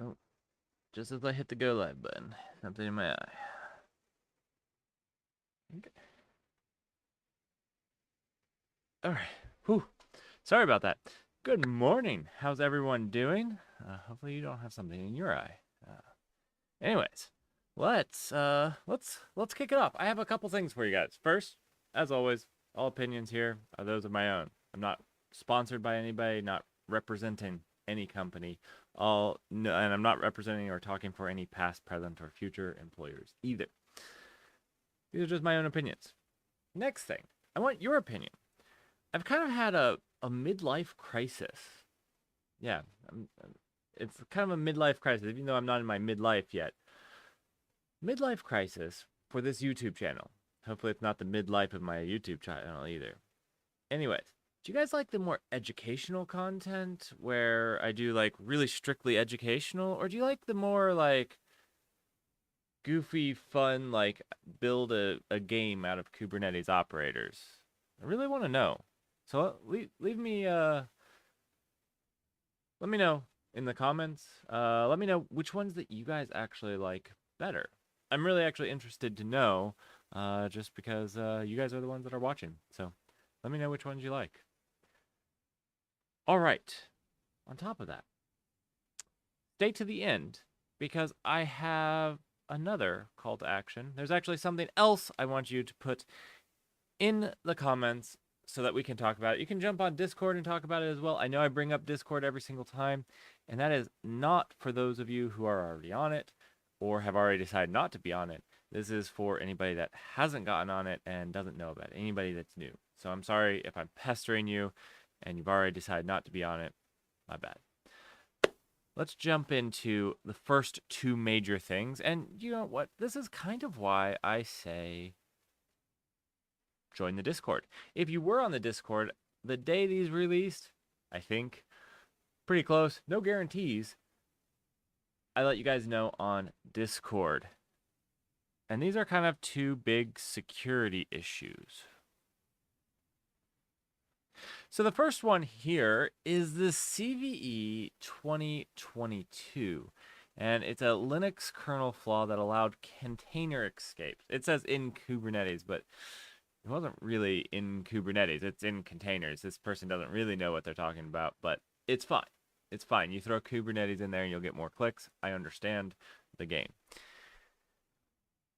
Oh, just as I hit the go live button, something in my eye. Okay. All right. Whew. Sorry about that. Good morning. How's everyone doing? Hopefully you don't have something in your eye. Anyways, let's kick it off. I have a couple things for you guys. First, as always, all opinions here are those of my own. I'm not sponsored by anybody, not representing any company. And I'm not representing or talking for any past, present, or future employers either. These are just my own opinions. Next thing, I want your opinion. I've kind of had a midlife crisis. Yeah, it's kind of a midlife crisis, even though I'm not in my midlife yet. Midlife crisis for this YouTube channel. Hopefully, it's not the midlife of my YouTube channel either. Anyways, do you guys like the more educational content where I do like really strictly educational, or do you like the more like goofy, fun, like build a game out of Kubernetes operators? I really want to know. So leave me let me know in the comments. Let me know which ones that you guys actually like better. I'm really actually interested to know, just because you guys are the ones that are watching. So let me know which ones you like. All right. On top of that, stay to the end because I have another call to action. There's actually something else I want you to put in the comments so that we can talk about it. You can jump on Discord and talk about it as well. I know I bring up Discord every single time, and that is not for those of you who are already on it or have already decided not to be on it. This is for anybody that hasn't gotten on it and doesn't know about it, anybody that's new. So I'm sorry if I'm pestering you and you've already decided not to be on it. My bad. Let's jump into the first two major things. And you know what? This is kind of why I say join the Discord. If you were on the Discord the day these released, I think pretty close, no guarantees. I let you guys know on Discord. And these are kind of two big security issues. So the first one here is the CVE 2022. And it's a Linux kernel flaw that allowed container escapes. It says in Kubernetes, but it wasn't really in Kubernetes. It's in containers. This person doesn't really know what they're talking about, but it's fine. It's fine. You throw Kubernetes in there and you'll get more clicks. I understand the game.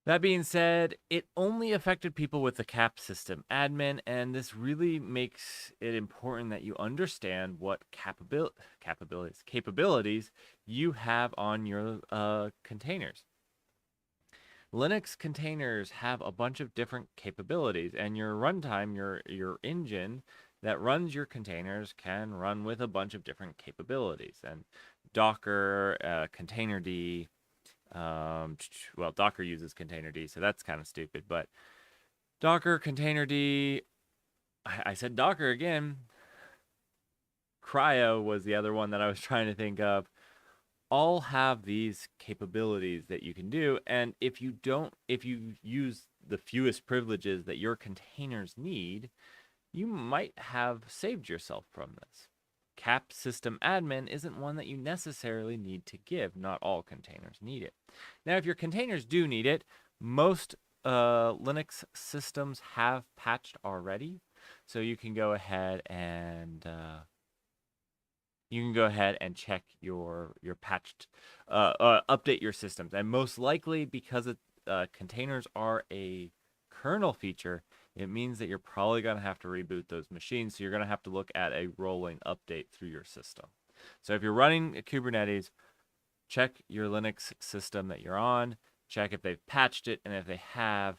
That being said, it only affected people with the cap system admin, and this really makes it important that you understand what capabilities you have on your containers. Linux containers have a bunch of different capabilities, and your runtime, your engine that runs your containers can run with a bunch of different capabilities. And Docker, containerd, well, Docker uses containerd, so that's kind of stupid, but Docker, containerd, I said Docker again. Cryo was the other one that I was trying to think of. All have these capabilities that you can do, and if you use the fewest privileges that your containers need, you might have saved yourself from this. Cap system admin isn't one that you necessarily need to give. Not all containers need it. Now, if your containers do need it, most Linux systems have patched already, so you can go ahead and check your patched, update your systems. And most likely, because containers are a kernel feature, it means that you're probably going to have to reboot those machines. So you're going to have to look at a rolling update through your system. So if you're running Kubernetes, check your Linux system that you're on, check if they've patched it, and if they have,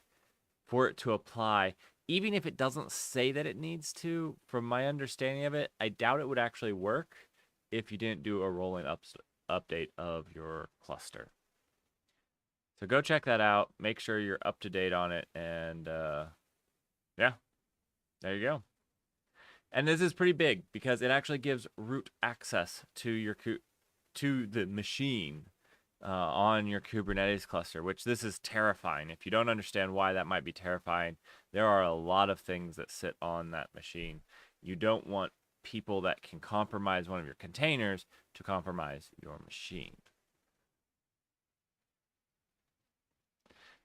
for it to apply. Even if it doesn't say that it needs to, from my understanding of it, I doubt it would actually work if you didn't do a rolling update of your cluster. So go check that out. Make sure you're up to date on it, and yeah, there you go. And this is pretty big because it actually gives root access to the machine on your Kubernetes cluster, which this is terrifying. If you don't understand why that might be terrifying, there are a lot of things that sit on that machine. You don't want people that can compromise one of your containers to compromise your machine.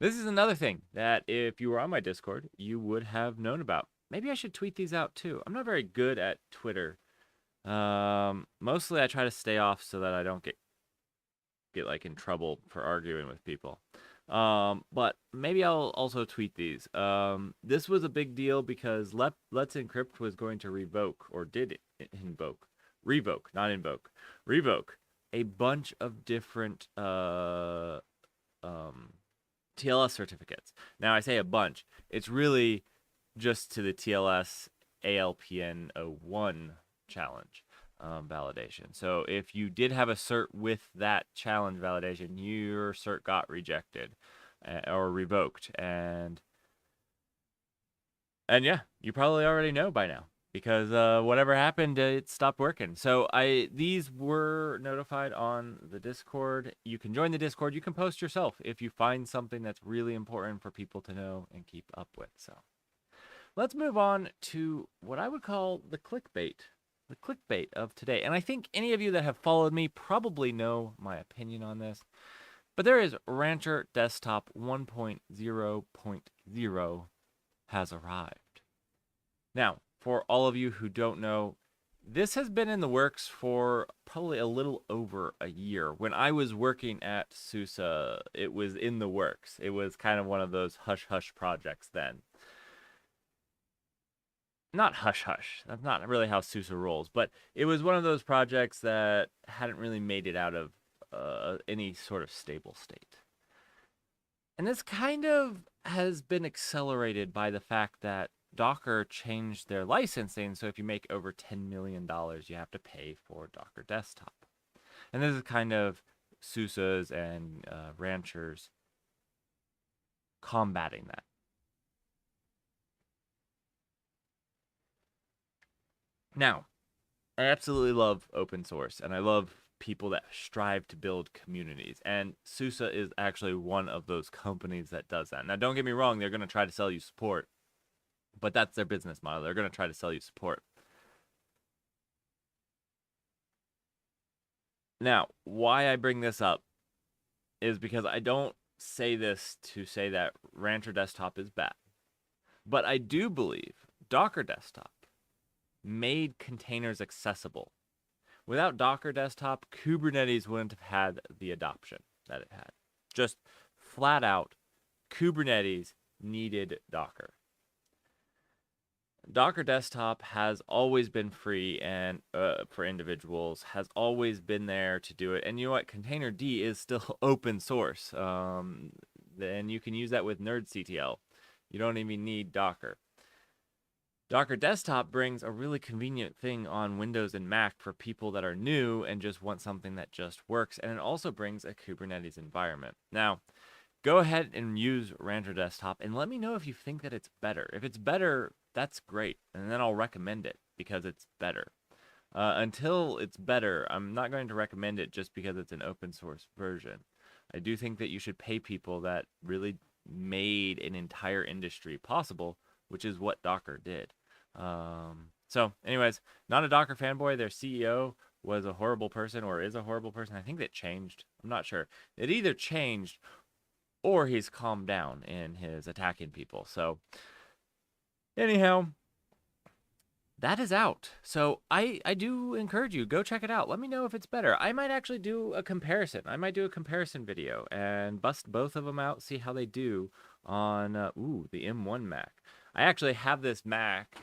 This is another thing that if you were on my Discord, you would have known about. Maybe I should tweet these out too. I'm not very good at Twitter. Mostly I try to stay off so that I don't get like in trouble for arguing with people. But maybe I'll also tweet these. This was a big deal because Let's Encrypt was going to revoke a bunch of different TLS certificates. Now I say a bunch. It's really just to the TLS ALPN 01 challenge validation. So if you did have a cert with that challenge validation, your cert got rejected or revoked, and yeah, you probably already know by now because whatever happened, it stopped working. So these were notified on the Discord. You can join the Discord. You can post yourself if you find something that's really important for people to know and keep up with. So let's move on to what I would call the clickbait of today. And I think any of you that have followed me probably know my opinion on this. But there is Rancher Desktop 1.0.0 has arrived. Now, for all of you who don't know, this has been in the works for probably a little over a year. When I was working at SUSE, it was in the works. It was kind of one of those hush-hush projects then. Not hush-hush. That's not really how SUSE rolls, but it was one of those projects that hadn't really made it out of any sort of stable state. And this kind of has been accelerated by the fact that Docker changed their licensing, so if you make over $10 million, you have to pay for Docker Desktop. And this is kind of SUSE's and Ranchers combating that. Now, I absolutely love open source, and I love people that strive to build communities. And SUSE is actually one of those companies that does that. Now, don't get me wrong, they're going to try to sell you support, but that's their business model. They're going to try to sell you support. Now, why I bring this up is because I don't say this to say that Rancher Desktop is bad, but I do believe Docker Desktop made containers accessible. Without Docker Desktop, Kubernetes wouldn't have had the adoption that it had. Just flat out, Kubernetes needed Docker. Docker Desktop has always been free and for individuals, has always been there to do it. And you know what? Containerd is still open source. And you can use that with nerdctl. You don't even need Docker. Docker Desktop brings a really convenient thing on Windows and Mac for people that are new and just want something that just works. And it also brings a Kubernetes environment. Now, go ahead and use Rancher Desktop and let me know if you think that it's better. If it's better, that's great. And then I'll recommend it because it's better. Until it's better, I'm not going to recommend it just because it's an open source version. I do think that you should pay people that really made an entire industry possible, which is what Docker did. So anyways, not a Docker fanboy. Their CEO was a horrible person or is a horrible person. I think that changed. I'm not sure. It either changed or he's calmed down in his attacking people. So anyhow, that is out. So I do encourage you, go check it out. Let me know if it's better. I might actually do a comparison. I might do a comparison video and bust both of them out, see how they do on, the M1 Mac. I actually have this Mac.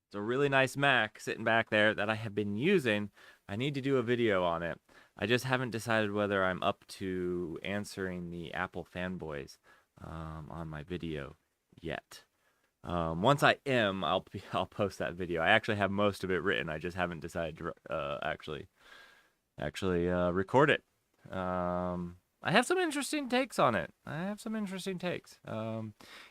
It's a really nice Mac sitting back there that I have been using. I need to do a video on it. I just haven't decided whether I'm up to answering the Apple fanboys on my video yet. Once I am, I'll post that video. I actually have most of it written. I just haven't decided to actually record it. I have some interesting takes on it.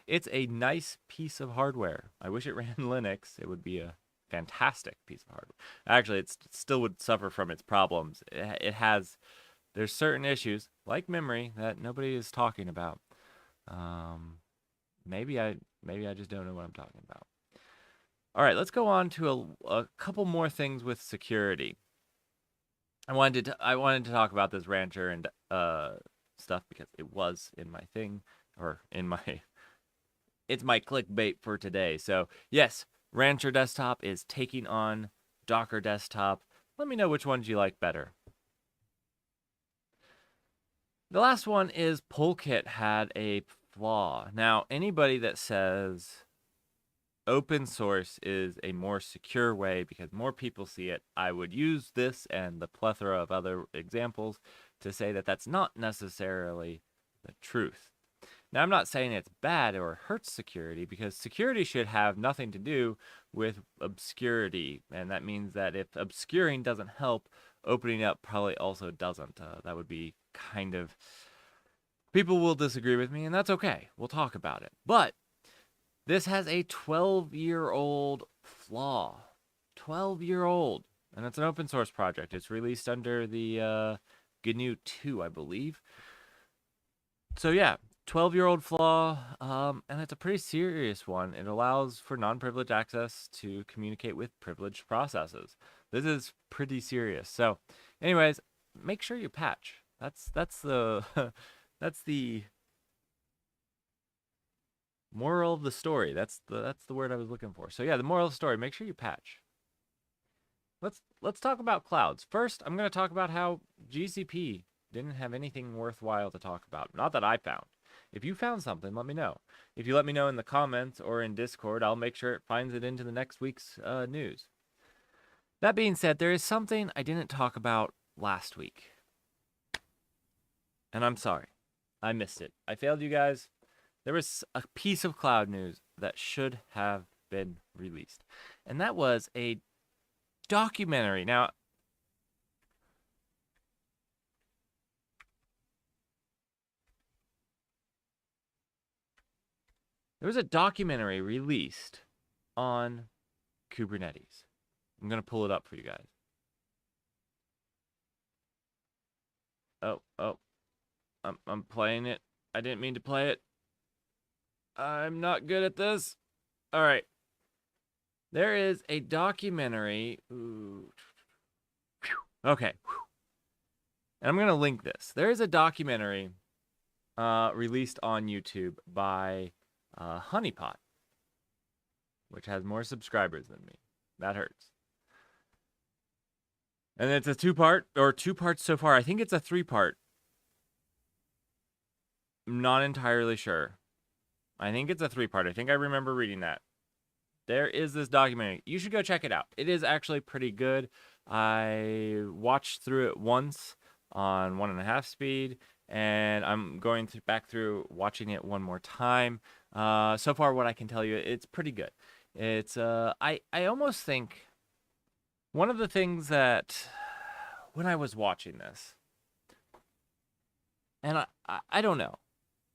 It's a nice piece of hardware. I wish it ran Linux. It would be a fantastic piece of hardware. Actually, it still would suffer from its problems. There's certain issues, like memory, that nobody is talking about. Maybe I just don't know what I'm talking about. All right, let's go on to a couple more things with security. I wanted to talk about this Rancher and stuff because it was in my thing or in my, it's my clickbait for today. So yes, Rancher Desktop is taking on Docker Desktop. Let me know which ones you like better. The last one is Polkit had a flaw. Now, anybody that says open source is a more secure way because more people see it, I would use this and the plethora of other examples to say that that's not necessarily the truth. Now, I'm not saying it's bad or hurts security, because security should have nothing to do with obscurity, and that means that if obscuring doesn't help, opening up probably also doesn't. That would be kind of... People will disagree with me, and that's okay. We'll talk about it. But this has a 12-year-old flaw. 12-year-old. And it's an open source project. It's released under the GNU 2, I believe. So yeah, 12-year-old flaw, and it's a pretty serious one. It allows for non-privileged access to communicate with privileged processes. This is pretty serious. So anyways, make sure you patch. That's the that's the moral of the story. That's the word I was looking for. So yeah, the moral of the story, make sure you patch. Let's talk about clouds. First, I'm going to talk about how GCP didn't have anything worthwhile to talk about. Not that I found. If you found something, let me know. If you let me know in the comments or in Discord, I'll make sure it finds it into the next week's news. That being said, there is something I didn't talk about last week. And I'm sorry. I missed it. I failed you guys. There was a piece of cloud news that should have been released. And that was a documentary. Now, there was a documentary released on Kubernetes. I'm going to pull it up for you guys. Oh. I'm playing it. I didn't mean to play it. I'm not good at this. All right. There is a documentary. Ooh. Okay. And I'm going to link this. There is a documentary released on YouTube by Honeypot, which has more subscribers than me. That hurts. And it's a two parts so far. I think it's a 3-part. I'm not entirely sure. I think it's a 3-part. I think I remember reading that. There is this documentary. You should go check it out. It is actually pretty good. I watched through it once on 1.5 speed, and I'm going back through watching it one more time. So far, what I can tell you, it's pretty good. It's I almost think one of the things that when I was watching this, and I don't know.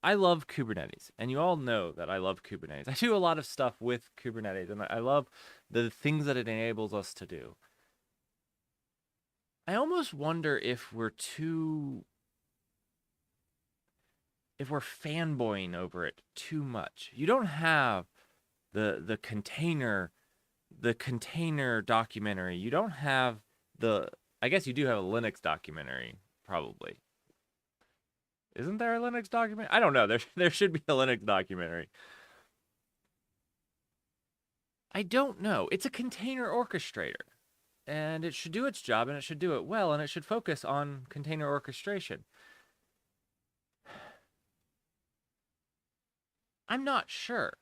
I love Kubernetes, and you all know that I love Kubernetes. I do a lot of stuff with Kubernetes, and I love the things that it enables us to do. I almost wonder if we're fanboying over it too much. You don't have the container documentary. You don't have I guess you do have a Linux documentary, probably. Isn't there a Linux documentary? I don't know. There should be a Linux documentary. I don't know. It's a container orchestrator. And it should do its job, and it should do it well, and it should focus on container orchestration. I'm not sure.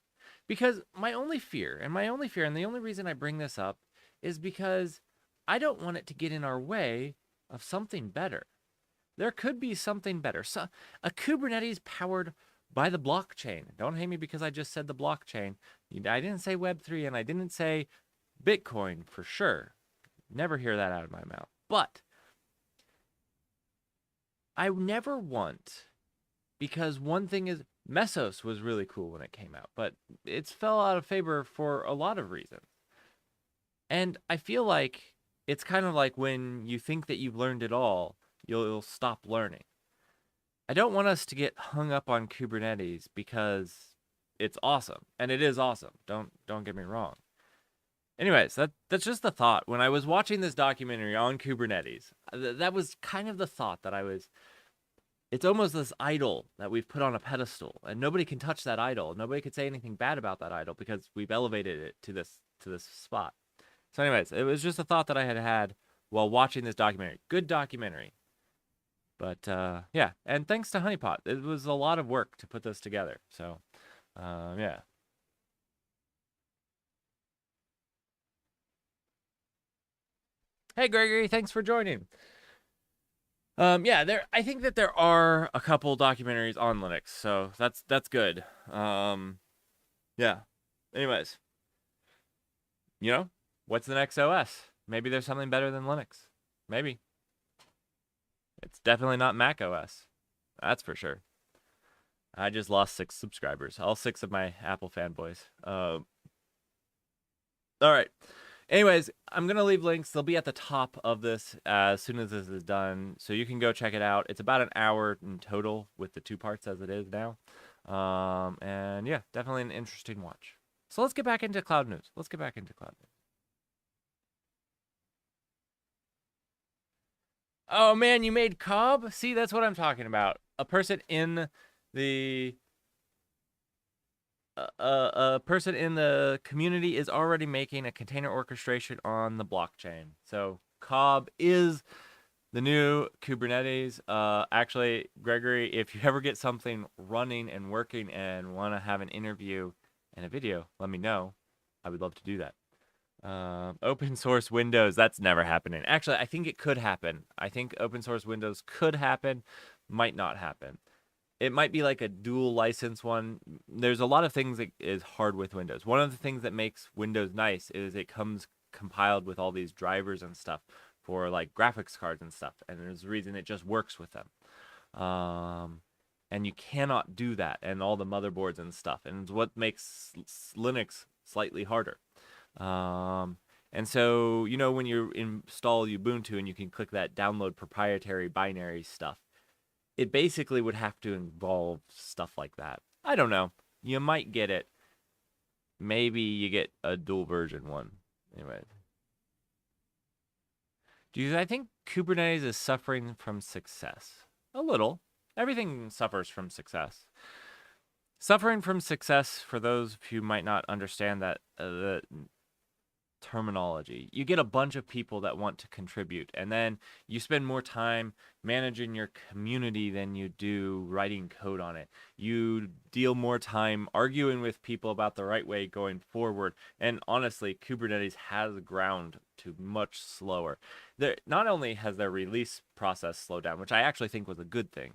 Because my only fear, and the only reason I bring this up, is because I don't want it to get in our way of something better. There could be something better. So, a Kubernetes powered by the blockchain. Don't hate me because I just said the blockchain. I didn't say Web3, and I didn't say Bitcoin for sure. Never hear that out of my mouth. But I never want, because one thing is, Mesos was really cool when it came out, but it's fell out of favor for a lot of reasons. And I feel like it's kind of like when you think that you've learned it all, you'll stop learning. I don't want us to get hung up on Kubernetes because it's awesome, and it is awesome. Don't get me wrong. Anyways, that's just the thought. When I was watching this documentary on Kubernetes, that was kind of the thought that I was it's almost this idol that we've put on a pedestal, and nobody can touch that idol. Nobody could say anything bad about that idol because we've elevated it to this spot. So, anyways, it was just a thought that I had while watching this documentary. Good documentary. But yeah, and thanks to Honeypot, it was a lot of work to put this together. So yeah. Hey Gregory, thanks for joining. Yeah, I think that there are a couple documentaries on Linux, so that's good. Yeah. Anyways, what's the next OS? Maybe there's something better than Linux. Maybe. It's definitely not Mac OS. That's for sure. I just lost 6 subscribers. All 6 of my Apple fanboys. All right. Anyways, I'm going to leave links. They'll be at the top of this as soon as this is done. So you can go check it out. It's about an hour in total with the 2 parts as it is now. And yeah, definitely an interesting watch. So let's get back into cloud news. Oh man, you made Cobb? See, that's what I'm talking about. A person in the community is already making a container orchestration on the blockchain. So Cobb is the new Kubernetes. Actually, Gregory, if you ever get something running and working and want to have an interview and a video, let me know. I would love to do that. Open source Windows, that's never happening. Actually, I think it could happen. I think open source Windows could happen, might not happen. It might be like a dual license one. There's a lot of things that is hard with Windows. One of the things that makes Windows nice is it comes compiled with all these drivers and stuff for like graphics cards and stuff. And there's a reason it just works with them. And you cannot do that and all the motherboards and stuff. And it's what makes Linux slightly harder. And so, when you install Ubuntu and you can click that download proprietary binary stuff, it basically would have to involve stuff like that. I don't know. You might get it. Maybe you get a dual version one. Anyway. I think Kubernetes is suffering from success? A little. Everything suffers from success. Suffering from success, for those who might not understand that the terminology, you get a bunch of people that want to contribute, and then you spend more time managing your community than you do writing code on it. You deal more time arguing with people about the right way going forward, and honestly, Kubernetes has ground to much slower. Not only has their release process slowed down, which I actually think was a good thing,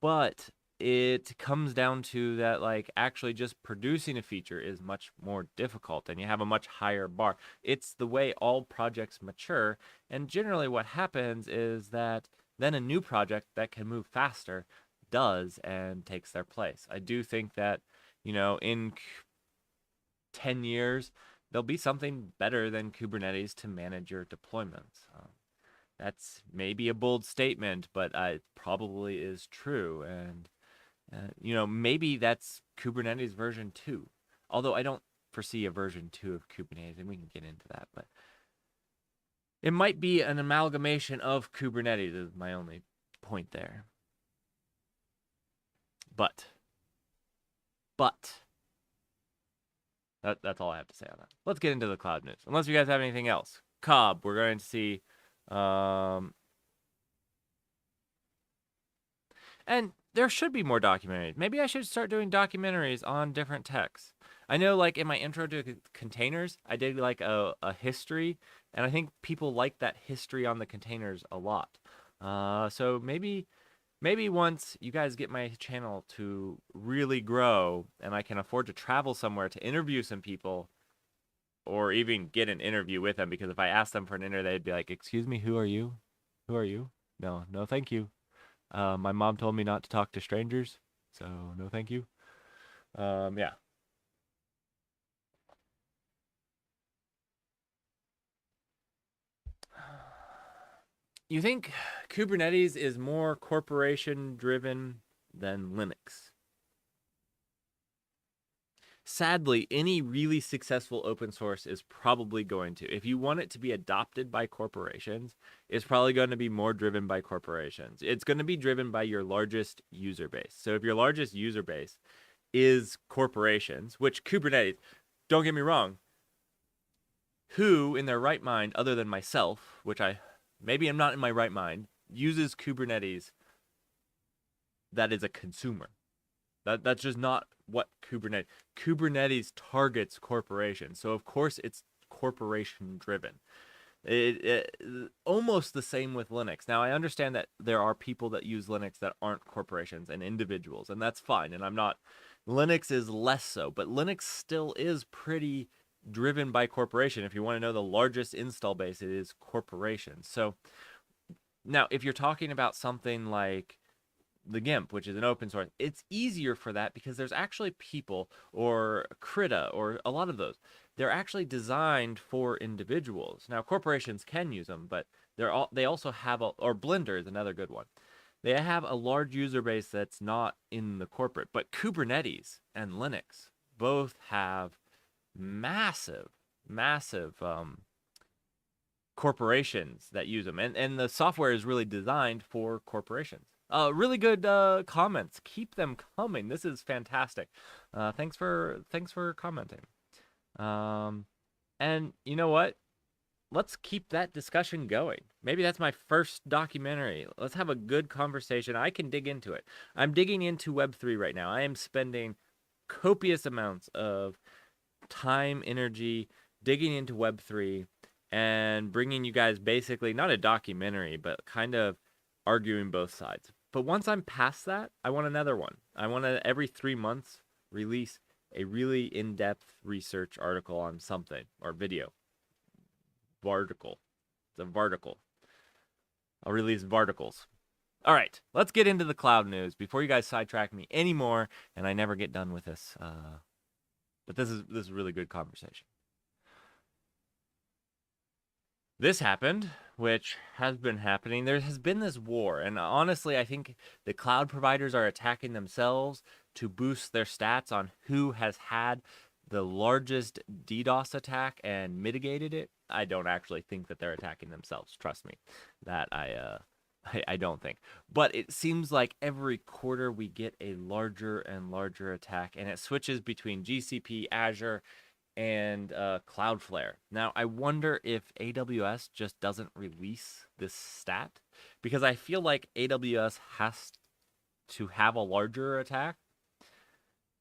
but it comes down to that, like, actually just producing a feature is much more difficult and you have a much higher bar. It's the way all projects mature, and generally what happens is that then a new project that can move faster does and takes their place. I do think that, in 10 years, there'll be something better than Kubernetes to manage your deployments. That's maybe a bold statement, but it probably is true. And maybe that's Kubernetes version 2. Although I don't foresee a version 2 of Kubernetes, and we can get into that. But it might be an amalgamation of Kubernetes is my only point there. But that's all I have to say on that. Let's get into the cloud news. Unless you guys have anything else. Cobb, we're going to see... and there should be more documentaries. Maybe I should start doing documentaries on different techs. I know, like, in my intro to containers, I did like a history, and I think people like that history on the containers a lot. So maybe once you guys get my channel to really grow and I can afford to travel somewhere to interview some people, or even get an interview with them, because if I asked them for an interview, they'd be like, "Excuse me, who are you? Who are you? No, thank you. My mom told me not to talk to strangers, so no thank you." Yeah. You think Kubernetes is more corporation driven than Linux? sadly, any really successful open source is probably going to, if you want it to be adopted by corporations, it's probably going to be more driven by corporations. It's going to be driven by your largest user base. So if your largest user base is corporations, which Kubernetes, don't get me wrong, who in their right mind, other than myself, which maybe I'm not in my right mind, uses Kubernetes that is a consumer. That's just not what Kubernetes targets corporations. So of course it's corporation driven. Almost the same with Linux. Now I understand that there are people that use Linux that aren't corporations and individuals, and that's fine. And Linux is less so, but Linux still is pretty driven by corporation. If you want to know the largest install base, it is corporations. So now if you're talking about something like the GIMP, which is an open source, it's easier for that because there's actually people, or Krita, or a lot of those. They're actually designed for individuals. Now, corporations can use them, but they also have, or Blender is another good one. They have a large user base that's not in the corporate, but Kubernetes and Linux both have massive corporations that use them, and the software is really designed for corporations. Really good comments. Keep them coming. This is fantastic. Thanks for commenting. And you know what? Let's keep that discussion going. Maybe that's my first documentary. Let's have a good conversation. I can dig into it. I'm digging into Web3 right now. I am spending copious amounts of time, energy, digging into Web3 and bringing you guys basically not a documentary, but kind of arguing both sides. But once I'm past that, I want another one. I want to, every 3 months, release a really in-depth research article on something, or video. Varticle. It's a varticle. I'll release varticles. All right, let's get into the cloud news before you guys sidetrack me anymore, and I never get done with this. But this is a really good conversation. This happened, which has been happening. There has been this war, and honestly, I think the cloud providers are attacking themselves to boost their stats on who has had the largest DDoS attack and mitigated it. I don't actually think that they're attacking themselves. Trust me, that I don't think. But it seems like every quarter we get a larger and larger attack, and it switches between GCP, Azure, and Cloudflare. Now, I wonder if AWS just doesn't release this stat, because I feel like AWS has to have a larger attack.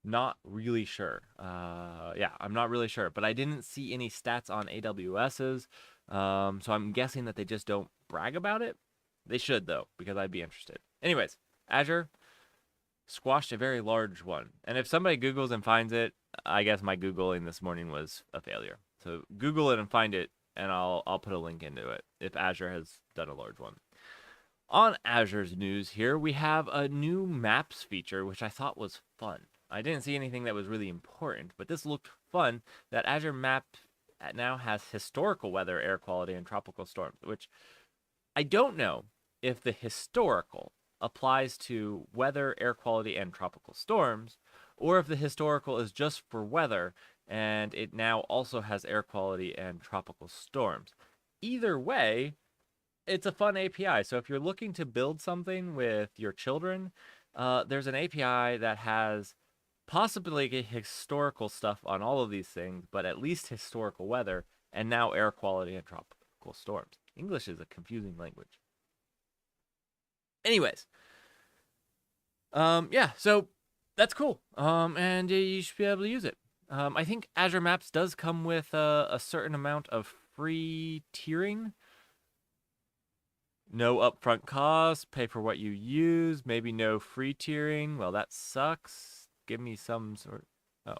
Not really sure. Yeah, I'm not really sure, but I didn't see any stats on AWS's, so I'm guessing that they just don't brag about it. They should, though, because I'd be interested. Anyways, Azure squashed a very large one, and if somebody Googles and finds it, I guess my Googling this morning was a failure. So Google it and find it, and I'll put a link into it if Azure has done a large one. On Azure's news here, we have a new maps feature, which I thought was fun. I didn't see anything that was really important, but this looked fun, that Azure Map now has historical weather, air quality, and tropical storms, which I don't know if the historical applies to weather, air quality, and tropical storms, or if the historical is just for weather and it now also has air quality and tropical storms. Either way, it's a fun API. So if you're looking to build something with your children, there's an API that has possibly historical stuff on all of these things, but at least historical weather, and now air quality and tropical storms. English is a confusing language. Anyways, yeah, so that's cool, and you should be able to use it. I think Azure Maps does come with a certain amount of free tiering. No upfront costs, pay for what you use, maybe no free tiering. Well, that sucks. Give me some sort. Oh,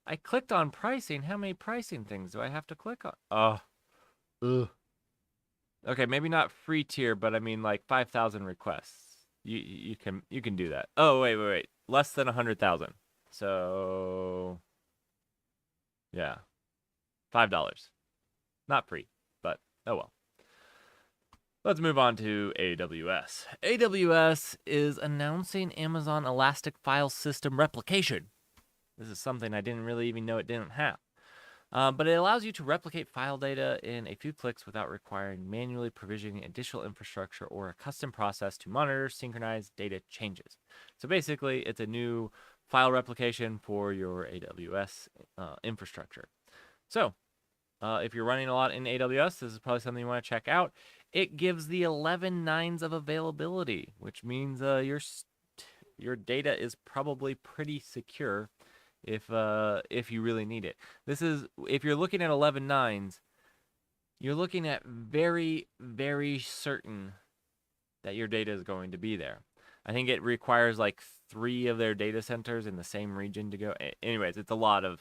I clicked on pricing. How many pricing things do I have to click on? Oh, ugh. Okay, maybe not free tier, but I mean like 5,000 requests. You can do that. Oh, wait. Less than 100,000. So yeah. $5. Not free, but oh well. Let's move on to AWS. AWS is announcing Amazon Elastic File System Replication. This is something I didn't really even know it didn't have. But it allows you to replicate file data in a few clicks without requiring manually provisioning additional infrastructure or a custom process to monitor, synchronize data changes. So basically, it's a new file replication for your AWS infrastructure. So if you're running a lot in AWS, this is probably something you want to check out. It gives the 11 nines of availability, which means your data is probably pretty secure if you really need it. This is if you're looking at 11 nines, you're looking at very, very certain that your data is going to be there. I think it requires like 3 of their data centers in the same region to go. Anyways, it's a lot of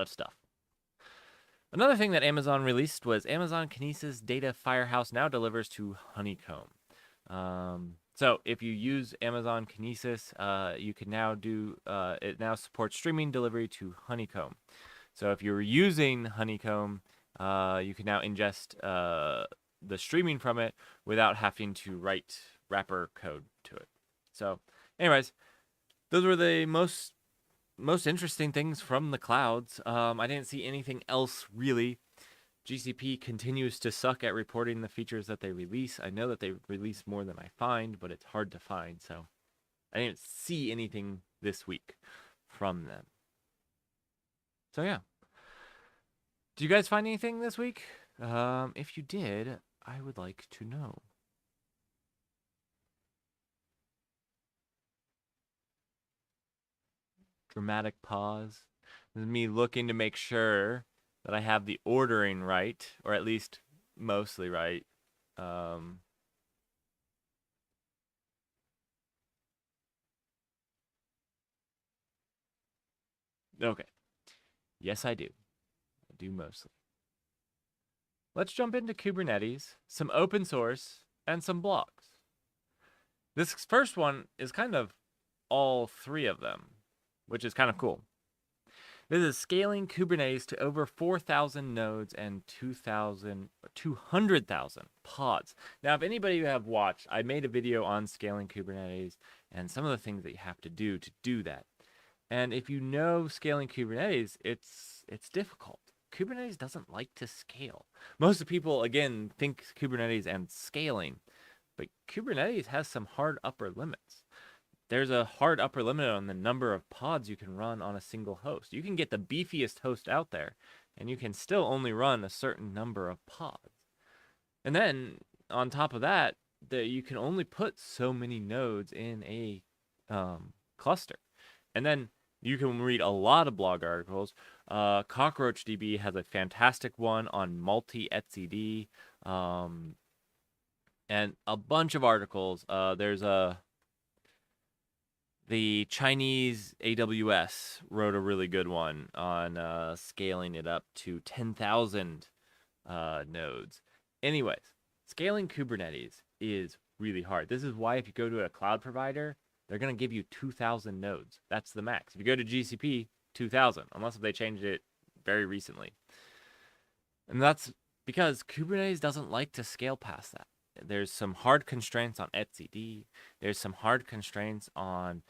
stuff. Another thing that Amazon released was Amazon Kinesis Data Firehouse now delivers to Honeycomb. So if you use Amazon Kinesis, you can now do, it now supports streaming delivery to Honeycomb. So if you're using Honeycomb, you can now ingest the streaming from it without having to write wrapper code to it. So anyways, those were the most interesting things from the clouds. I didn't see anything else really. GCP continues to suck at reporting the features that they release. I know that they release more than I find, but it's hard to find, so I didn't see anything this week from them. So yeah. Do you guys find anything this week? If you did, I would like to know. Dramatic pause. This is me looking to make sure that I have the ordering right, or at least mostly right. Okay. Yes, I do. I do mostly. Let's jump into Kubernetes, some open source, and some blocks. This first one is kind of all 3 of them, which is kind of cool. This is scaling Kubernetes to over 4,000 nodes and 200,000 pods. Now, if anybody you have watched, I made a video on scaling Kubernetes and some of the things that you have to do that. And if you know scaling Kubernetes, it's difficult. Kubernetes doesn't like to scale. Most of the people, again, think Kubernetes and scaling, but Kubernetes has some hard upper limits. There's a hard upper limit on the number of pods you can run on a single host. You can get the beefiest host out there, and you can still only run a certain number of pods. And then, on top of that, you can only put so many nodes in a cluster. And then you can read a lot of blog articles. CockroachDB has a fantastic one on multi-etcd, and a bunch of articles. There's the Chinese AWS wrote a really good one on scaling it up to 10,000 nodes. Anyways, scaling Kubernetes is really hard. This is why if you go to a cloud provider, they're going to give you 2,000 nodes. That's the max. If you go to GCP, 2,000, unless if they changed it very recently. And that's because Kubernetes doesn't like to scale past that. There's some hard constraints on etcd. There's some hard constraints on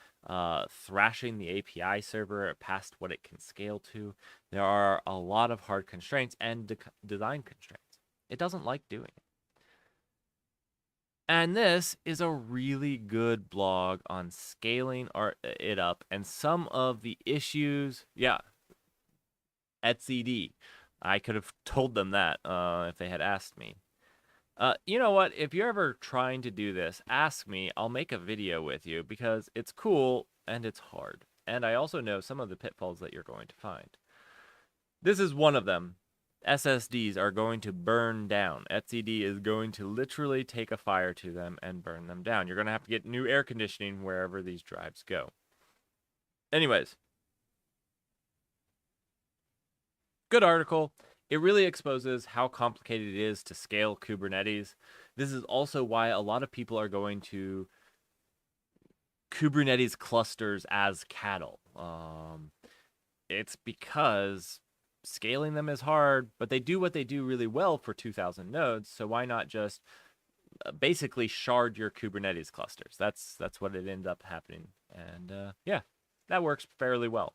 thrashing the API server past what it can scale to. There are a lot of hard constraints and design constraints. It doesn't like doing it. And this is a really good blog on scaling it up and some of the issues. Yeah, etcd. I could have told them that if they had asked me. You know what? If you're ever trying to do this, ask me. I'll make a video with you because it's cool and it's hard. And I also know some of the pitfalls that you're going to find. This is one of them. SSDs are going to burn down. etcd is going to literally take a fire to them and burn them down. You're going to have to get new air conditioning wherever these drives go. Anyways. Good article. It really exposes how complicated it is to scale Kubernetes. This is also why a lot of people are going to Kubernetes clusters as cattle. It's because scaling them is hard, but they do what they do really well for 2,000 nodes. So why not just basically shard your Kubernetes clusters? That's what it ends up happening And yeah, that works fairly well.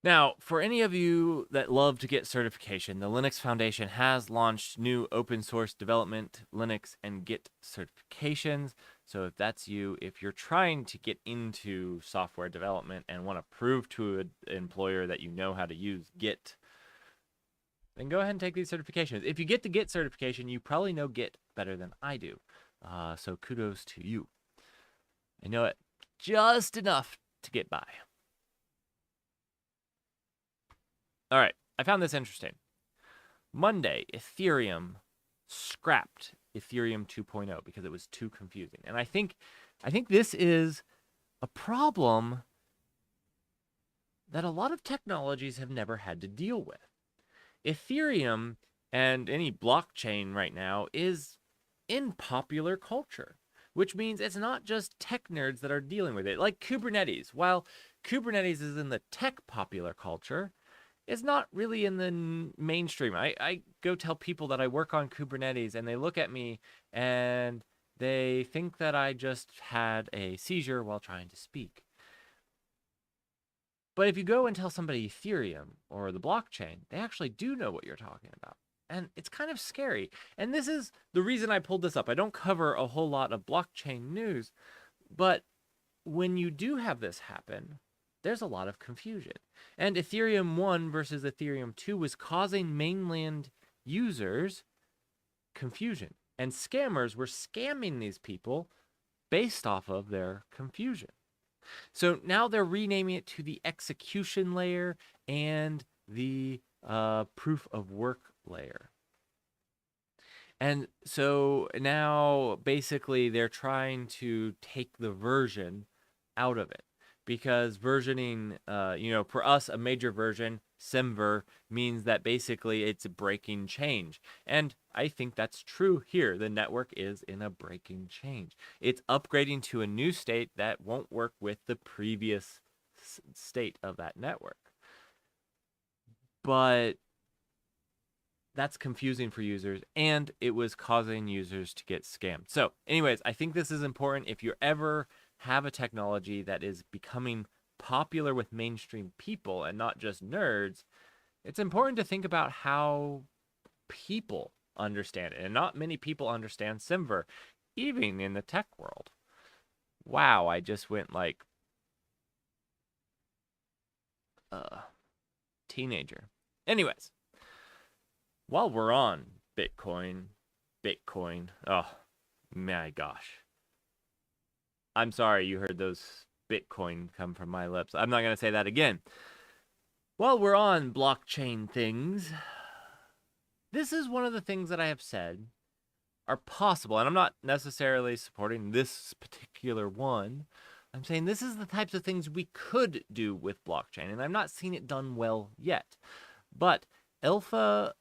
Now, for any of you that love to get certification, the Linux Foundation has launched new open source development, Linux, and Git certifications. So if that's you, if you're trying to get into software development and want to prove to an employer that you know how to use Git, then go ahead and take these certifications. If you get the Git certification, you probably know Git better than I do. So kudos to you. I know it just enough to get by. All right, I found this interesting. Monday, Ethereum scrapped Ethereum 2.0 because it was too confusing. And I think this is a problem that a lot of technologies have never had to deal with. Ethereum and any blockchain right now is in popular culture, which means it's not just tech nerds that are dealing with it. Like Kubernetes. While Kubernetes is in the tech popular culture, it's not really in the mainstream. I go tell people that I work on Kubernetes, and they look at me and they think that I just had a seizure while trying to speak. But if you go and tell somebody Ethereum or the blockchain, they actually do know what you're talking about. And it's kind of scary. And this is the reason I pulled this up. I don't cover a whole lot of blockchain news, but when you do have this happen, there's a lot of confusion. And Ethereum 1 versus Ethereum 2 was causing mainland users confusion. And scammers were scamming these people based off of their confusion. So now they're renaming it to the execution layer and the proof of work layer. And so now basically they're trying to take the version out of it, because versioning, for us, a major version, Semver, means that basically it's a breaking change. And I think that's true here. The network is in a breaking change. It's upgrading to a new state that won't work with the previous state of that network. But that's confusing for users, and it was causing users to get scammed. So anyways, I think this is important. If you ever have a technology that is becoming popular with mainstream people and not just nerds, it's important to think about how people understand it. And not many people understand Semver, even in the tech world. Wow, I just went like teenager. Anyways, while we're on Bitcoin, oh my gosh. I'm sorry you heard those Bitcoin come from my lips. I'm not going to say that again. While we're on blockchain things, this is one of the things that I have said are possible. And I'm not necessarily supporting this particular one. I'm saying this is the types of things we could do with blockchain. And I've not seen it done well yet. But Elf.im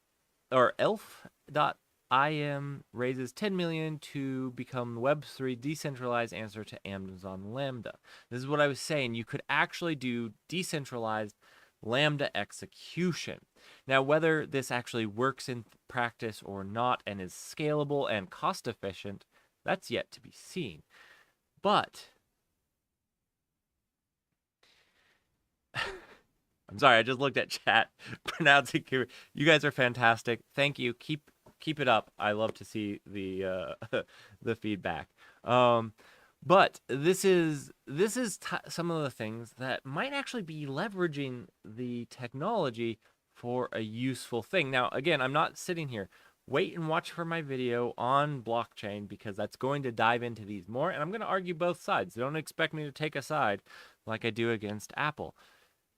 raises 10 million to become Web3 decentralized answer to Amazon Lambda. This is what I was saying. You could actually do decentralized Lambda execution. Now, whether this actually works in practice or not and is scalable and cost efficient, that's yet to be seen. But I'm sorry, I just looked at chat pronouncing Kubernetes. You guys are fantastic. Thank you. Keep it up. I love to see the the feedback. But this is some of the things that might actually be leveraging the technology for a useful thing. Now, again, I'm not sitting here. Wait and watch for my video on blockchain, because that's going to dive into these more, and I'm going to argue both sides. Don't expect me to take a side like I do against Apple.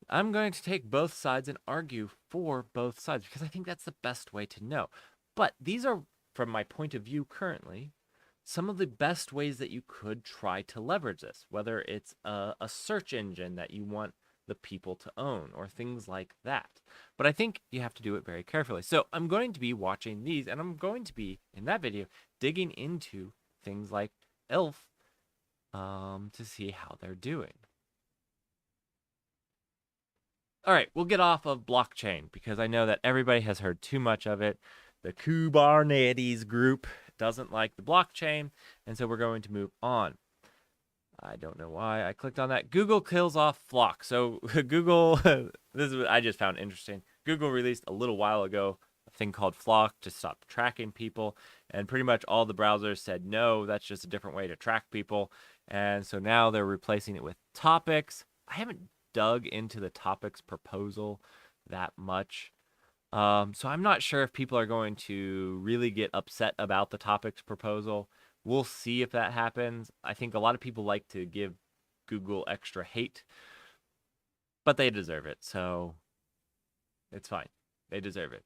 I'm going to take both sides and argue for both sides, because I think that's the best way to know. But these are, from my point of view currently, some of the best ways that you could try to leverage this, whether it's a search engine that you want the people to own or things like that. But I think you have to do it very carefully. So I'm going to be watching these, and I'm going to be, in that video, digging into things like Elf to see how they're doing. All right, we'll get off of blockchain, because I know that everybody has heard too much of it. The Kubernetes group doesn't like the blockchain, and so we're going to move on. I don't know why I clicked on that. Google kills off Flock. So Google, this is what I just found interesting. Google released a little while ago a thing called Flock to stop tracking people, and pretty much all the browsers said no, that's just a different way to track people. And so now they're replacing it with topics. I haven't dug into the topics proposal that much. So I'm not sure if people are going to really get upset about the topics proposal. We'll see if that happens. I think a lot of people like to give Google extra hate, but they deserve it, so it's fine. They deserve it.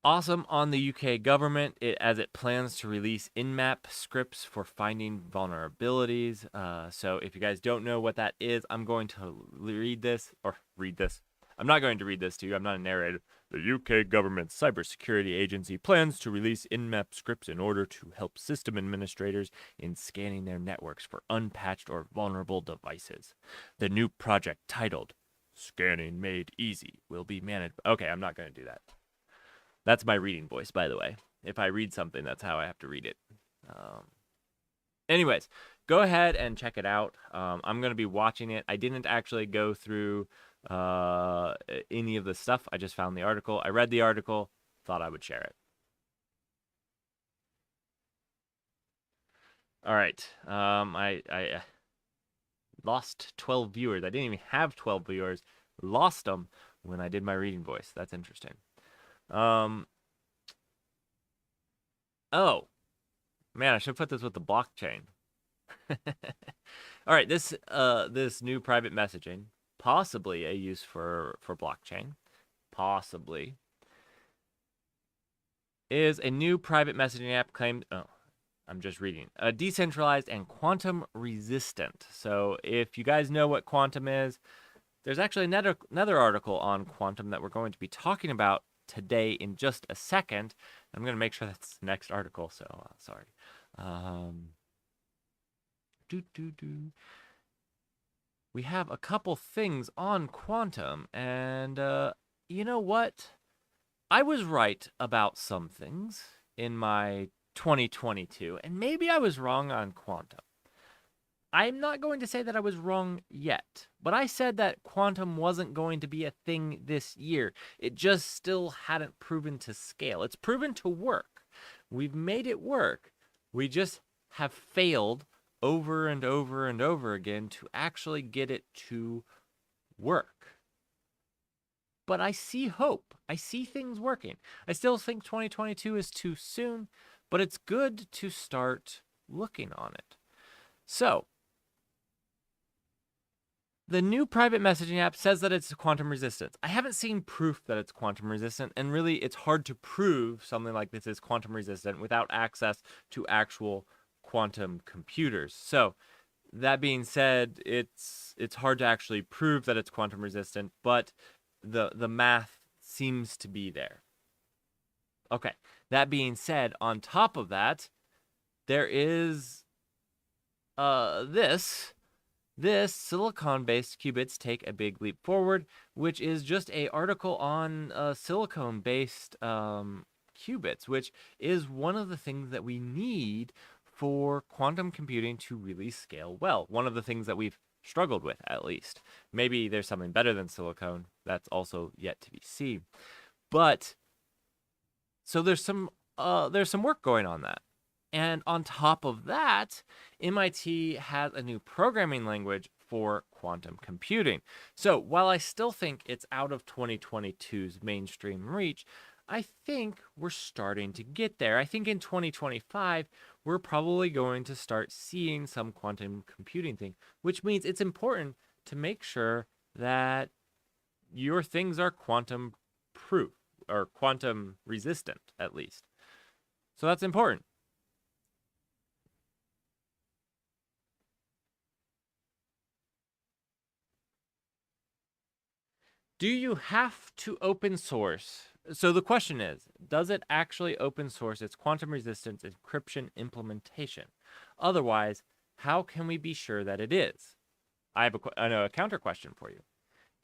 Awesome on the UK government as it plans to release in-map scripts for finding vulnerabilities. So if you guys don't know what that is, I'm going to read this. I'm not going to read this to you. I'm not a narrator. The UK government's cybersecurity agency plans to release in-map scripts in order to help system administrators in scanning their networks for unpatched or vulnerable devices. The new project, titled Scanning Made Easy, will be managed. Okay, I'm not going to do that. That's my reading voice, by the way. If I read something, that's how I have to read it. Anyways, go ahead and check it out. I'm going to be watching it. I didn't actually go through any of the stuff. I just found the article. I read the article, thought I would share it. All right. I lost 12 viewers. I didn't even have 12 viewers. Lost them when I did my reading voice. That's interesting. Oh, man, I should put this with the blockchain. All right, this new private messaging, possibly a use for blockchain, possibly, is a new private messaging app claimed. Oh, I'm just reading. Decentralized and quantum resistant. So if you guys know what quantum is, there's actually another article on quantum that we're going to be talking about today in just a second. I'm going to make sure that's the next article, so sorry. We have a couple things on quantum, and you know what? I was right about some things in my 2022, and maybe I was wrong on quantum. I'm not going to say that I was wrong yet, but I said that quantum wasn't going to be a thing this year. It just still hadn't proven to scale. It's proven to work. We've made it work. We just have failed over and over and over again to actually get it to work. But I see hope. I see things working. I still think 2022 is too soon, but it's good to start looking on it. So, the new private messaging app says that it's quantum resistant. I haven't seen proof that it's quantum resistant, and really it's hard to prove something like this is quantum resistant without access to actual quantum computers. So that being said, it's hard to actually prove that it's quantum resistant, but the math seems to be there. Okay, that being said, on top of that, there is this silicon-based qubits take a big leap forward, which is just an article on silicon-based qubits, which is one of the things that we need for quantum computing to really scale well. One of the things that we've struggled with, at least. Maybe there's something better than silicon. That's also yet to be seen. But so there's some work going on that. And on top of that, MIT has a new programming language for quantum computing. So while I still think it's out of 2022's mainstream reach, I think we're starting to get there. I think in 2025, we're probably going to start seeing some quantum computing thing, which means it's important to make sure that your things are quantum proof or quantum resistant, at least. So that's important. Do you have to open source? So the question is, does it actually open source its quantum resistance encryption implementation? Otherwise, how can we be sure that it is? I have a counter question for you.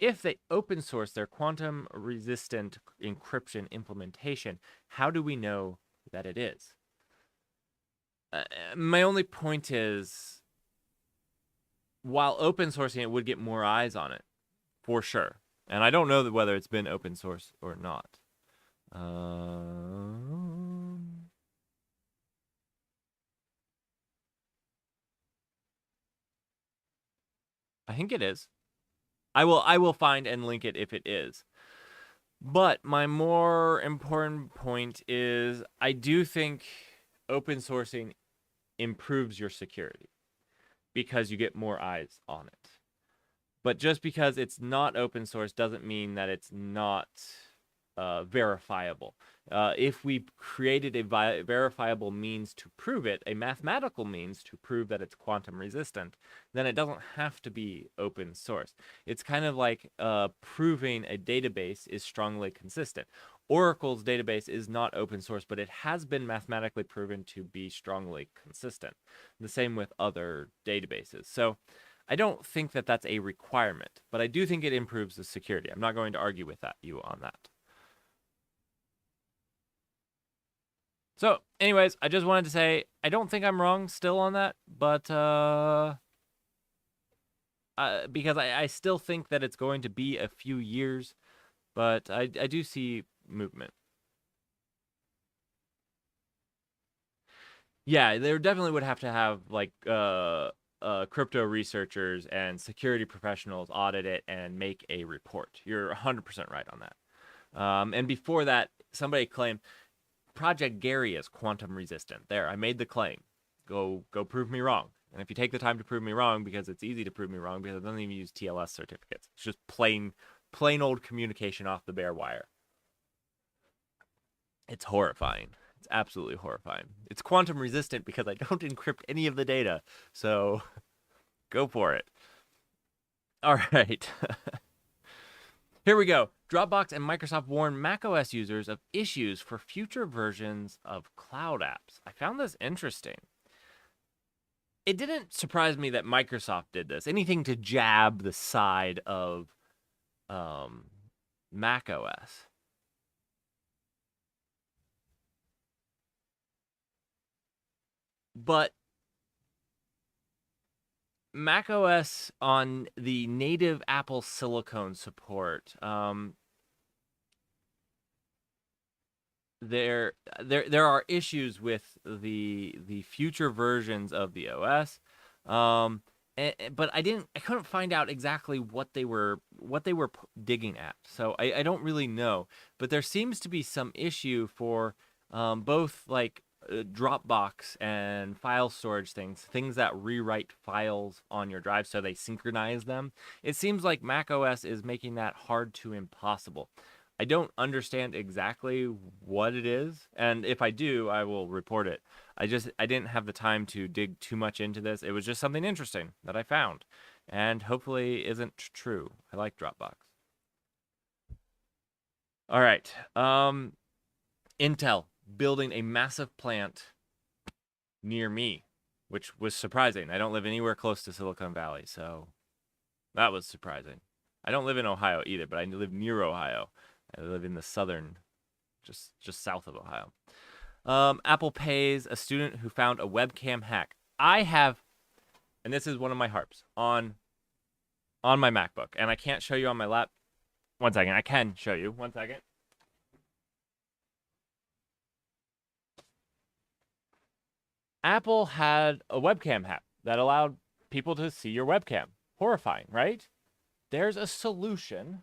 If they open source their quantum resistant encryption implementation, how do we know that it is? My only point is, while open sourcing it would get more eyes on it, for sure. And I don't know whether it's been open source or not. I think it is. I will find and link it if it is. But my more important point is I do think open sourcing improves your security because you get more eyes on it. But just because it's not open source doesn't mean that it's not verifiable. If we created a verifiable means to prove it, a mathematical means to prove that it's quantum resistant, then it doesn't have to be open source. It's kind of like proving a database is strongly consistent. Oracle's database is not open source, but it has been mathematically proven to be strongly consistent. The same with other databases. So I don't think that that's a requirement, but I do think it improves the security. I'm not going to argue with you on that. So, anyways, I just wanted to say I don't think I'm wrong still on that, but because I still think that it's going to be a few years, but I do see movement. Yeah, there definitely would have to have like crypto researchers and security professionals audit it and make a report. You're 100% right on that. And before that, somebody claimed Project Gary is quantum resistant. There, I made the claim. Go prove me wrong. And if you take the time to prove me wrong, because it's easy to prove me wrong, because it doesn't even use TLS certificates. It's just plain old communication off the bare wire. It's horrifying. It's absolutely horrifying. It's quantum resistant because I don't encrypt any of the data. So go for it. All right. Here we go. Dropbox and Microsoft warn macOS users of issues for future versions of cloud apps. I found this interesting. It didn't surprise me that Microsoft did this. Anything to jab the side of macOS. But macOS on the native Apple silicone support, there are issues with the future versions of the OS, but I couldn't find out exactly what they were digging at. So I don't really know, but there seems to be some issue for both like Dropbox and file storage things that rewrite files on your drive so they synchronize them. It seems like macOS is making that hard to impossible. I don't understand exactly what it is, and if I do, I will report it. I didn't have the time to dig too much into this. It was just something interesting that I found, and hopefully isn't true. I like Dropbox. All right. Intel building a massive plant near me, which was surprising. I don't live anywhere close to Silicon Valley, so that was surprising. I don't live in Ohio either, but I live near Ohio. I live in the southern, just south of Ohio. Apple pays a student who found a webcam hack. I have, and this is one of my harps, on my MacBook, and I can't show you on my lap. One second, I can show you. One second. Apple had a webcam hack that allowed people to see your webcam. Horrifying, right? There's a solution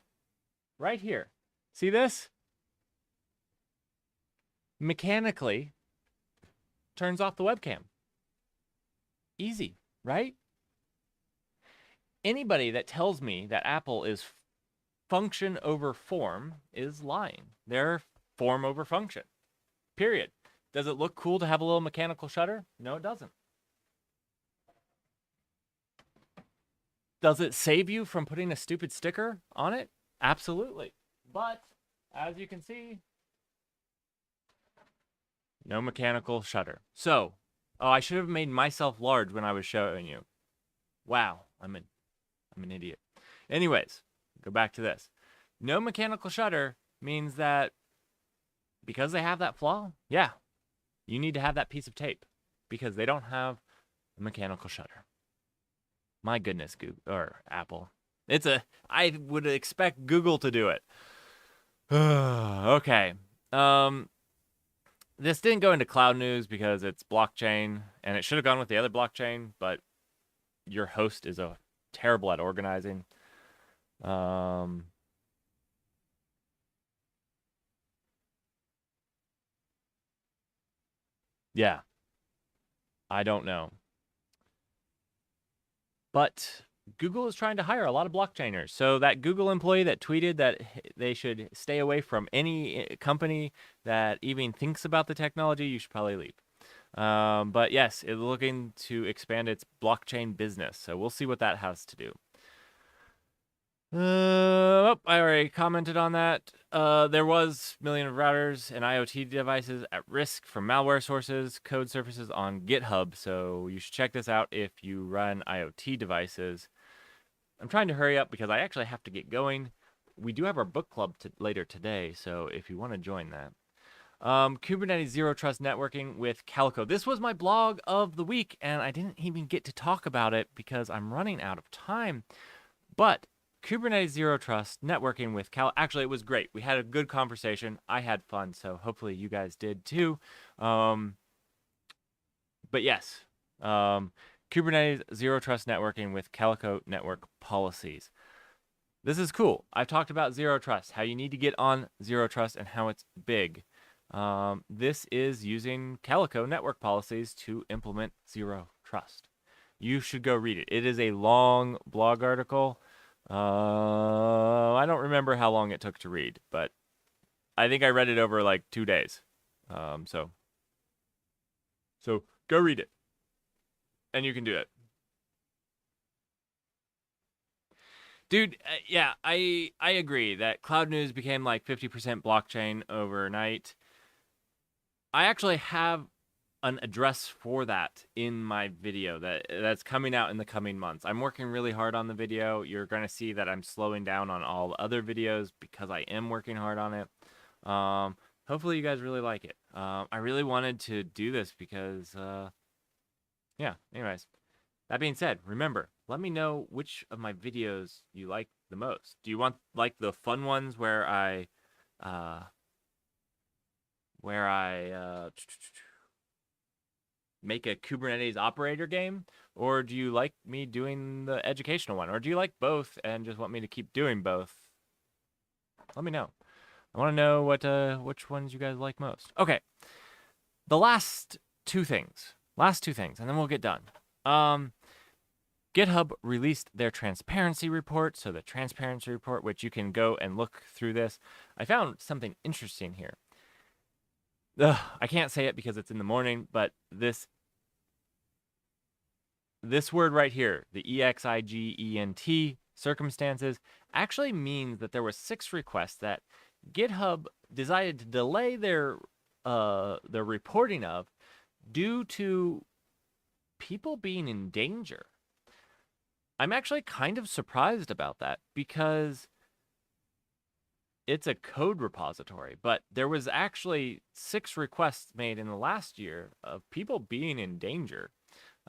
right here. See this? Mechanically turns off the webcam. Easy, right? Anybody that tells me that Apple is function over form is lying. They're form over function. Period. Does it look cool to have a little mechanical shutter? No, it doesn't. Does it save you from putting a stupid sticker on it? Absolutely. But, as you can see, no mechanical shutter. So, I should have made myself large when I was showing you. Wow, I'm an idiot. Anyways, go back to this. No mechanical shutter means that because they have that flaw, yeah, you need to have that piece of tape. because they don't have a mechanical shutter. My goodness, Google or Apple. I would expect Google to do it. Okay. This didn't go into cloud news because it's blockchain, and it should have gone with the other blockchain, but your host is terrible at organizing. Yeah, I don't know. But Google is trying to hire a lot of blockchainers. So that Google employee that tweeted that they should stay away from any company that even thinks about the technology, you should probably leave. But yes, it's looking to expand its blockchain business. So we'll see what that has to do. I already commented on that. There was millions of routers and IoT devices at risk from malware sources, code surfaces on GitHub. So you should check this out if you run IoT devices. I'm trying to hurry up because I actually have to get going. We do have our book club later today, so if you want to join that. Kubernetes Zero Trust Networking with Calico. This was my blog of the week, and I didn't even get to talk about it because I'm running out of time. But Kubernetes Zero Trust Networking with Calico, actually, it was great. We had a good conversation. I had fun, so hopefully you guys did too. But yes, Kubernetes Zero Trust Networking with Calico Network Policies. This is cool. I've talked about Zero Trust, how you need to get on Zero Trust and how it's big. This is using Calico Network Policies to implement Zero Trust. You should go read it. It is a long blog article. I don't remember how long it took to read, but I think I read it over like 2 days. So go read it. And you can do it. Dude, yeah, I agree that cloud news became like 50% blockchain overnight. I actually have an address for that in my video that's coming out in the coming months. I'm working really hard on the video. You're going to see that I'm slowing down on all the other videos because I am working hard on it. Hopefully you guys really like it. I really wanted to do this because, yeah, anyways. That being said, remember, let me know which of my videos you like the most. Do you want like the fun ones where I make a Kubernetes operator game? Or do you like me doing the educational one? Or do you like both and just want me to keep doing both? Let me know. I want to know which ones you guys like most. Okay. The last two things, and then we'll get done. GitHub released their transparency report. So the transparency report, which you can go and look through this. I found something interesting here. I can't say it because it's in the morning, but this word right here, the EXIGENT, circumstances, actually means that there were 6 requests that GitHub decided to delay their reporting of due to people being in danger. I'm actually kind of surprised about that because it's a code repository, but there was actually 6 requests made in the last year of people being in danger.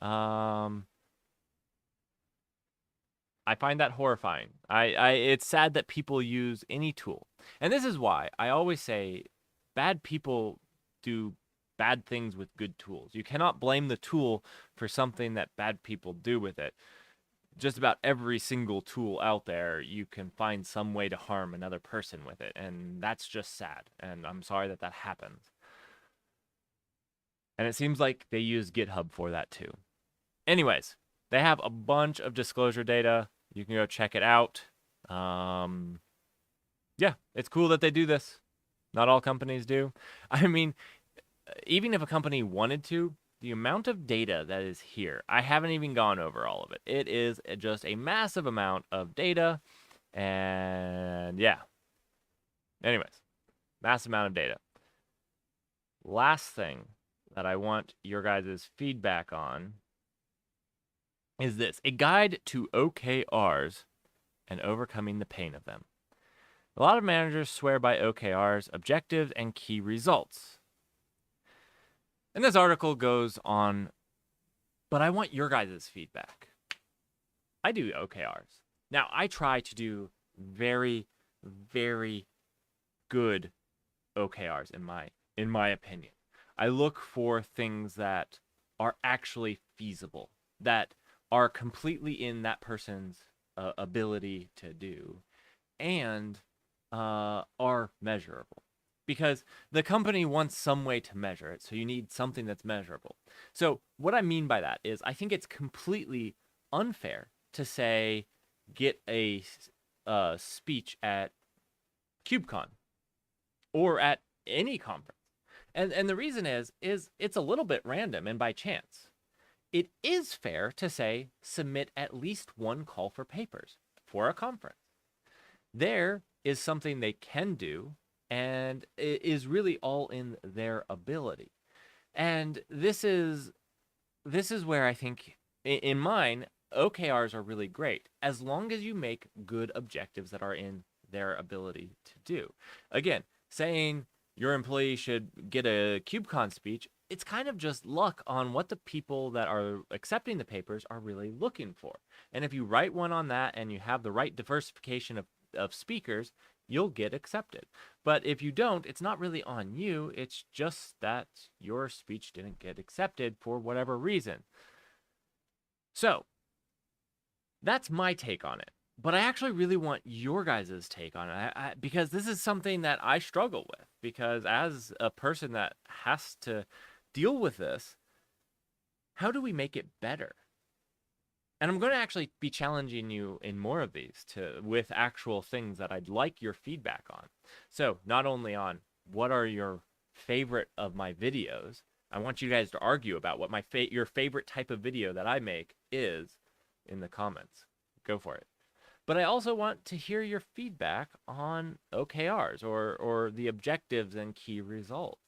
I find that horrifying. It's sad that people use any tool. And this is why I always say bad people do bad things with good tools. You cannot blame the tool for something that bad people do with it. Just about every single tool out there, you can find some way to harm another person with it. And that's just sad. And I'm sorry that that happens. And it seems like they use GitHub for that too. Anyways, they have a bunch of disclosure data. You can go check it out. Yeah, it's cool that they do this. Not all companies do. I mean, even if a company wanted to, the amount of data that is here, I haven't even gone over all of it. It is just a massive amount of data. And yeah. Anyways, massive amount of data. Last thing that I want your guys' feedback on is this: a guide to OKRs and overcoming the pain of them. A lot of managers swear by OKRs, objectives, and key results. And this article goes on, but I want your guys' feedback. I do OKRs. Now, I try to do very, very good OKRs in my opinion. I look for things that are actually feasible, that are completely in that person's ability to do, and are measurable. Because the company wants some way to measure it, so you need something that's measurable. So what I mean by that is I think it's completely unfair to say get a speech at KubeCon or at any conference. And the reason is it's a little bit random and by chance. It is fair to say submit at least one call for papers for a conference. There is something they can do, and it is really all in their ability. And this is where I think in mine OKRs are really great as long as you make good objectives that are in their ability to do. Again, saying your employee should get a KubeCon speech, it's kind of just luck on what the people that are accepting the papers are really looking for. And if you write one on that and you have the right diversification of speakers, you'll get accepted. But if you don't, it's not really on you. It's just that your speech didn't get accepted for whatever reason. So that's my take on it. But I actually really want your guys' take on it because this is something that I struggle with. Because as a person that has to deal with this, how do we make it better? And I'm going to actually be challenging you in more of these with actual things that I'd like your feedback on. So not only on what are your favorite of my videos, I want you guys to argue about what your favorite type of video that I make is in the comments. Go for it. But I also want to hear your feedback on OKRs or the objectives and key results.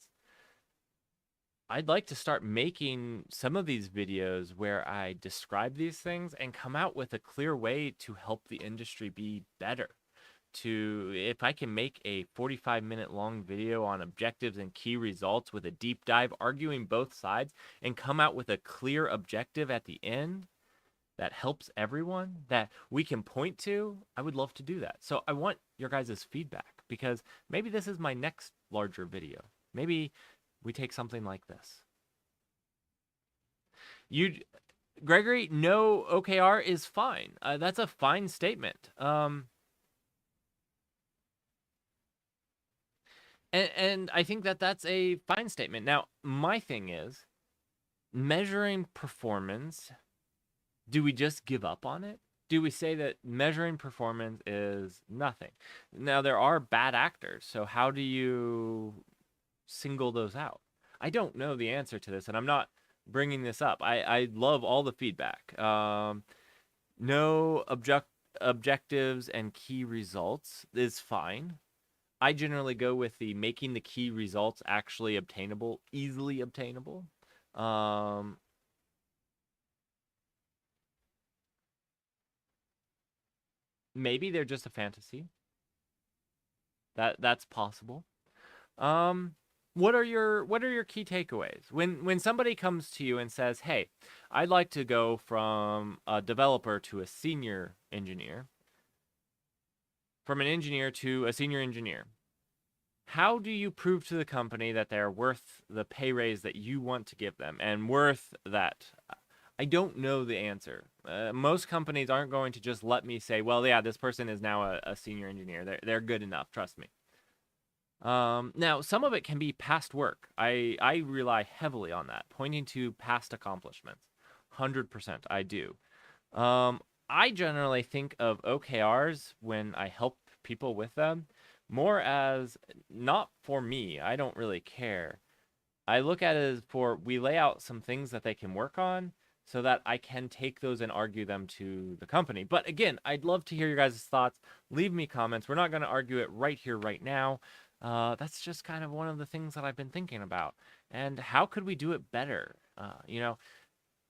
I'd like to start making some of these videos where I describe these things and come out with a clear way to help the industry be better. If I can make a 45-minute long video on objectives and key results with a deep dive arguing both sides and come out with a clear objective at the end that helps everyone that we can point to, I would love to do that. So I want your guys' feedback because maybe this is my next larger video. Maybe we take something like this. Gregory, no OKR is fine. That's a fine statement. And I think that's a fine statement. Now, my thing is measuring performance. Do we just give up on it? Do we say that measuring performance is nothing? Now, there are bad actors, so how do you single those out? I don't know the answer to this, and I'm not bringing this up. I love all the feedback. No objectives and key results is fine. I generally go with the making the key results actually obtainable, easily obtainable. Maybe they're just a fantasy. That's possible. What are your key takeaways? When somebody comes to you and says, "Hey, I'd like to go from a developer to a senior engineer, from an engineer to a senior engineer." How do you prove to the company that they're worth the pay raise that you want to give them and worth that? I don't know the answer. Most companies aren't going to just let me say, well, yeah, this person is now a senior engineer. They're good enough, trust me. Now, some of it can be past work. I rely heavily on that, pointing to past accomplishments. 100% I do. I generally think of OKRs when I help people with them more as not for me. I don't really care. I look at it as we lay out some things that they can work on so that I can take those and argue them to the company. But again, I'd love to hear your guys' thoughts. Leave me comments. We're not going to argue it right here, right now. That's just kind of one of the things that I've been thinking about. And how could we do it better?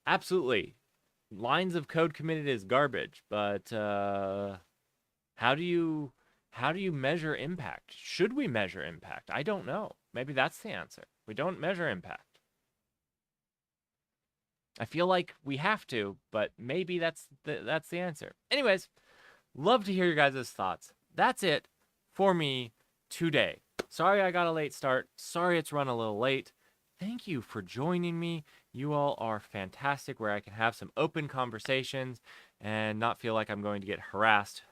Absolutely. Lines of code committed is garbage, but how do you measure impact? Should we measure impact? I don't know. Maybe that's the answer. We don't measure impact. I feel like we have to, but maybe that's the answer. Anyways, love to hear your guys' thoughts. That's it for me today. Sorry I got a late start. Sorry it's run a little late. Thank you for joining me. You all are fantastic, where I can have some open conversations and not feel like I'm going to get harassed.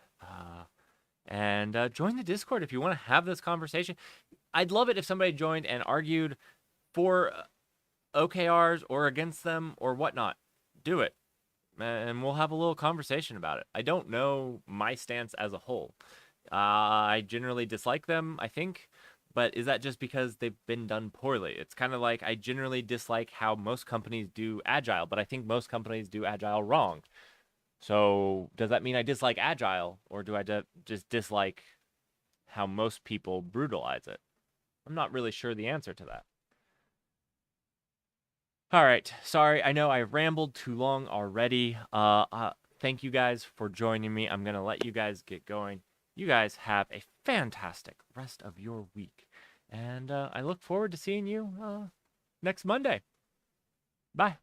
And join the Discord if you want to have this conversation. I'd love it if somebody joined and argued for OKRs or against them or whatnot. Do it, and we'll have a little conversation about it. I don't know my stance as a whole. I generally dislike them, I think, but is that just because they've been done poorly? It's kind of like I generally dislike how most companies do Agile, but I think most companies do Agile wrong. So does that mean I dislike Agile, or do I just dislike how most people brutalize it? I'm not really sure the answer to that. All right. Sorry, I know I rambled too long already. Thank you guys for joining me. I'm going to let you guys get going. You guys have a fantastic rest of your week. And I look forward to seeing you next Monday. Bye.